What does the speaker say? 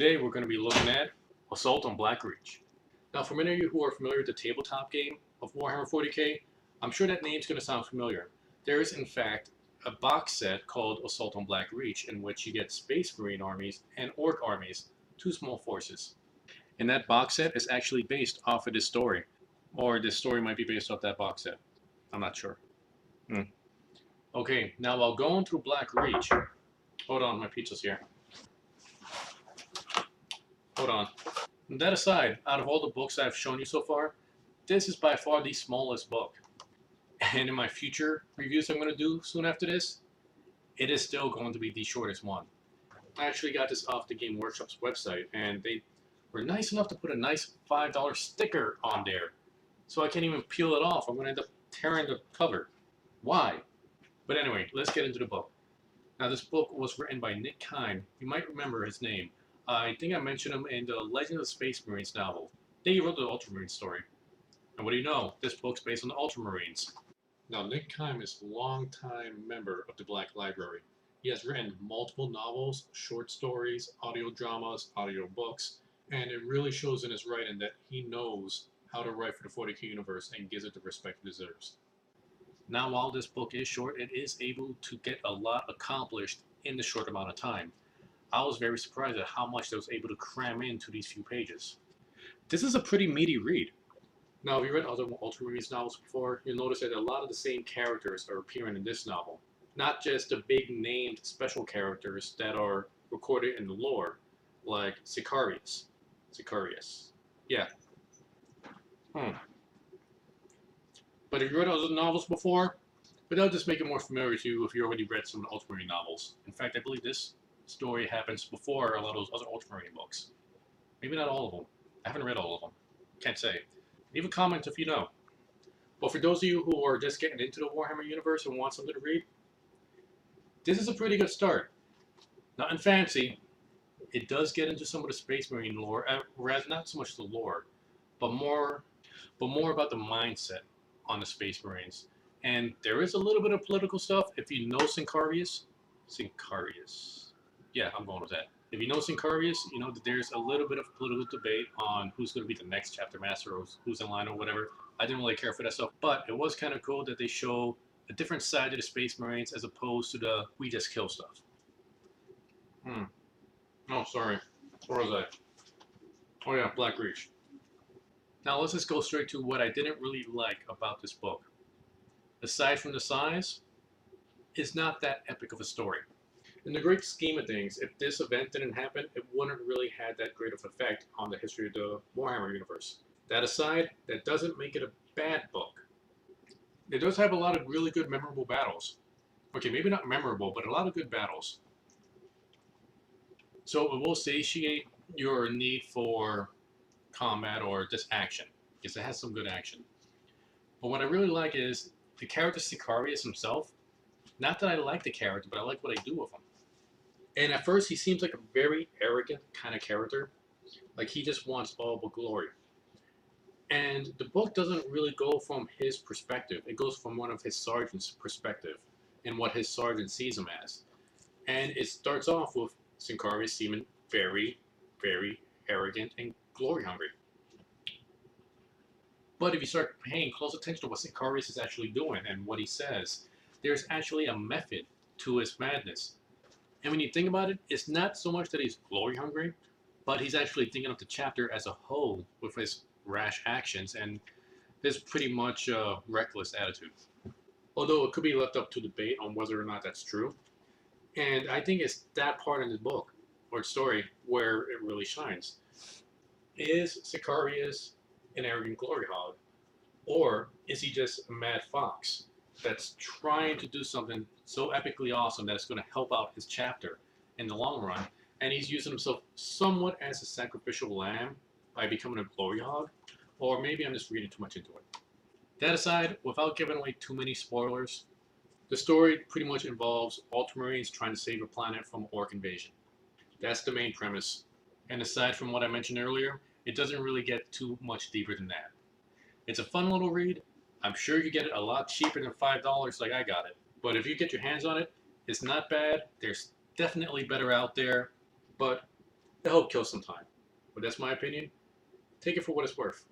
Today we're going to be looking at Assault on Black Reach. Now for many of you who are familiar with the tabletop game of Warhammer 40k, I'm sure that name's going to sound familiar. There is in fact a box set called Assault on Black Reach in which you get Space Marine armies and Orc armies, two small forces. And that box set is actually based off of this story. Or this story might be based off that box set. I'm not sure. Okay, now while going through Black Reach, hold on, my pizza's here. Hold on. That aside, out of all the books I've shown you so far, this is by far the smallest book. And in my future reviews I'm going to do soon after this, it is still going to be the shortest one. I actually got this off the Game Workshop's website, and they were nice enough to put a nice $5 sticker on there. So I can't even peel it off. I'm going to end up tearing the cover. Why? But anyway, let's get into the book. Now this book was written by Nick Kime. You might remember his name. I think I mentioned him in the Legend of the Space Marines novel. Then he wrote the Ultramarine story. And what do you know? This book's based on the Ultramarines. Now Nick Kime is a long-time member of the Black Library. He has written multiple novels, short stories, audio dramas, audio books, and it really shows in his writing that he knows how to write for the 40k universe and gives it the respect it deserves. Now while this book is short, it is able to get a lot accomplished in the short amount of time. I was very surprised at how much they was able to cram into these few pages. This is a pretty meaty read. Now, if you read other Ultramarines novels before, you'll notice that a lot of the same characters are appearing in this novel. Not just the big named special characters that are recorded in the lore, like Sicarius. Yeah. But if you read other novels before, but that'll just make it more familiar to you if you already read some of the Ultramarine novels. In fact, I believe this story happens before a lot of those other Ultramarine books. Maybe not all of them. I haven't read all of them. Can't say. Leave a comment if you know. But for those of you who are just getting into the Warhammer universe and want something to read, this is a pretty good start. Nothing fancy. It does get into some of the Space Marine lore, rather not so much the lore, but more about the mindset on the Space Marines. And there is a little bit of political stuff. If you know Sicarius. Yeah, I'm going with that. If you know Sicarius, you know that there's a little bit of political debate on who's going to be the next chapter master or who's in line or whatever. I didn't really care for that stuff, but it was kind of cool that they show a different side of the Space Marines as opposed to the we just kill stuff. Oh, sorry. Where was I? Oh yeah, Black Reach. Now let's just go straight to what I didn't really like about this book. Aside from the size, it's not that epic of a story. In the great scheme of things, if this event didn't happen, it wouldn't really have that great of effect on the history of the Warhammer universe. That aside, that doesn't make it a bad book. It does have a lot of really good memorable battles. Okay, maybe not memorable, but a lot of good battles. So it will satiate your need for combat or just action, because it has some good action. But what I really like is the character Sicarius himself. Not that I like the character, but I like what I do with him. And at first, he seems like a very arrogant kind of character. Like he just wants all the glory. And the book doesn't really go from his perspective. It goes from one of his sergeant's perspective and what his sergeant sees him as. And it starts off with Sicarius seeming very, very arrogant and glory hungry. But if you start paying close attention to what Sicarius is actually doing and what he says, there's actually a method to his madness. And when you think about it, it's not so much that he's glory hungry, but he's actually thinking of the chapter as a whole with his rash actions and his pretty much reckless attitude. Although it could be left up to debate on whether or not that's true. And I think it's that part in the book or story where it really shines. Is Sicarius an arrogant glory hog? Or is he just a mad fox that's trying to do something so epically awesome that it's going to help out his chapter in the long run, and he's using himself somewhat as a sacrificial lamb by becoming a glory hog? Or maybe I'm just reading too much into it. That aside, without giving away too many spoilers, the story pretty much involves Ultramarines trying to save a planet from Orc invasion. That's the main premise. And aside from what I mentioned earlier, it doesn't really get too much deeper than that. It's a fun little read. I'm sure you get it a lot cheaper than $5 like I got it. But if you get your hands on it, it's not bad. There's definitely better out there. But to help kill some time. But that's my opinion. Take it for what it's worth.